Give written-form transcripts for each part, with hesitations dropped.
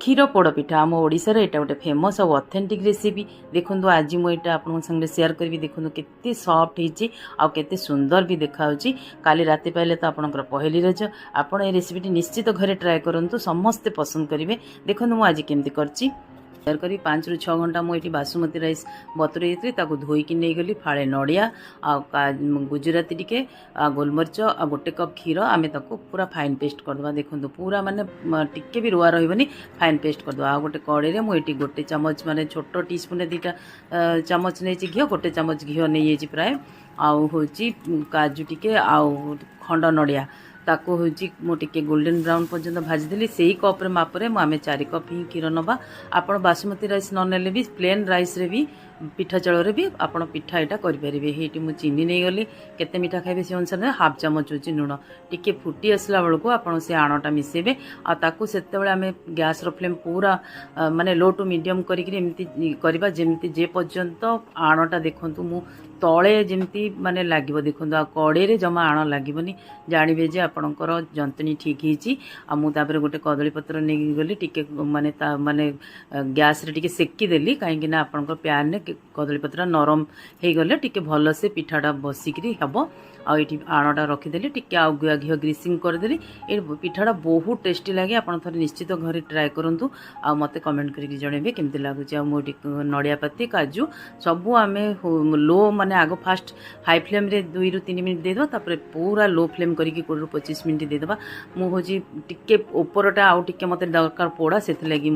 क्षीर पोड़पिठा आम ओडिशार एटा गोटे फेमस और ऑथेंटिक रेसिपी। देखो आज मुझे आपन संगे शेयर करी। देखो केते सॉफ्ट होती आउ केते सुंदर भी देखा काली राति पाइले तो आपनकर पहली रज। आपन ए रेसिपी निश्चित घरे ट्राए करंतु, समस्ते पसंद करेंगे। देखो मुझे आज केमती करची तैयार करी 5 ରୁ 6 घंटा मुझे बासुमती राइस बतुरे धोईकी नहीं गली फाड़े नड़िया गुजराती टिके गोलमरीच गोटे कप क्षीर आम पूरा फाइन पेस्ट करदे। देखो पूरा माने टिके भी रुआ रही फाइन पेस्ट करदे। गोटे कड़े मुझे गोटे चामच माने छोट टीस्पून 2टा चामच नहीं घी गोटे चामच घी नहीं प्राय आउ काजू टिके आउ खंड नड़िया ताको होची मो टिके गोल्डन ब्राउन पर्यंत भाजीदेली। से ही कप्रे मापरे आम 4 कप ही क्षीर नवा। आपण बासुमती राइस न नेले भी प्लेन राइस रे भी पिठा चाउल भी आपण पिठा यहाँ करेंगे। ये मुझे चीनी नहीं गली केते मीठा खाइबे से अनुसार हाफ चामच होची लुण टिके फुटी आसला बेलू आपड़ से आणटा मिसेबे। आताकू से आम गैस फ्लेम पूरा माने लो टू मीडियम करमी करवा जमी जे पर्यंत आणटा देखु मु तले जमी माने लगे। देखो कड़े जमा आण लगे जानवे जे आपणकर जंतनी ठीक होती। मुझे गोटे कदली पत्र नहीं गली टिके माने माने गैस रे टिके सेकीदेली कहीं आपणकर प्यान ने कदली पत्र नरम हो गले टिके भल से पिठाटा बसिकी हम आठी आणटा रखीदेली टिके आउ गुआ घी ग्रीसिंग करदेली। ये पिठाटा बहुत टेस्टी लगे। आपड़ थे निश्चित घरे ट्राए करूँ आ मते कमेंट करके जनइबे केमती लगुच। मुझे नड़िया पाती काजू सबू आम लो माने आग फास्ट हाई फ्लेम रे 2 ରୁ 3 मिनट देदेबा तापर पूरा लो फ्लेम करके 20 ରୁ 25 मिनट देदेबा। मुझे टिके उपरटा आउ टिके मते दरकार पोड़ा से लगी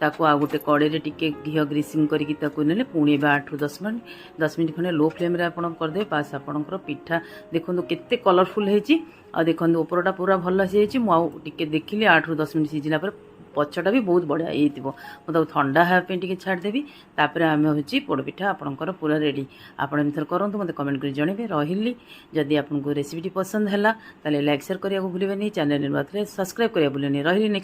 ताको आ गोटे कड़े टिके घी ग्रीसिंग करके ने पुणी 8 ରୁ 10 मिनट खंडे लो फ्लेम रे आपण करदे। पास आपणकर पिठा देखो केते कलरफुल होती। देखो उपरटा पूरा भल से मुझे देखिली 8 ରୁ 10 मिनट सीझला पर पछटा भी बहुत बढ़िया हो मुझे ठंडा हाँपे छाड़देवी। तापर आम हूँ पोड़पिठा आपणकर पूरा रेडी। आप एमथर करूँ मत कमेंट कर जनइबे। रही जदि आपको रेसिपी पसंद है लाइक शेयर करने को भूलें। चैनल सब्सक्राइब करा भूलें। रही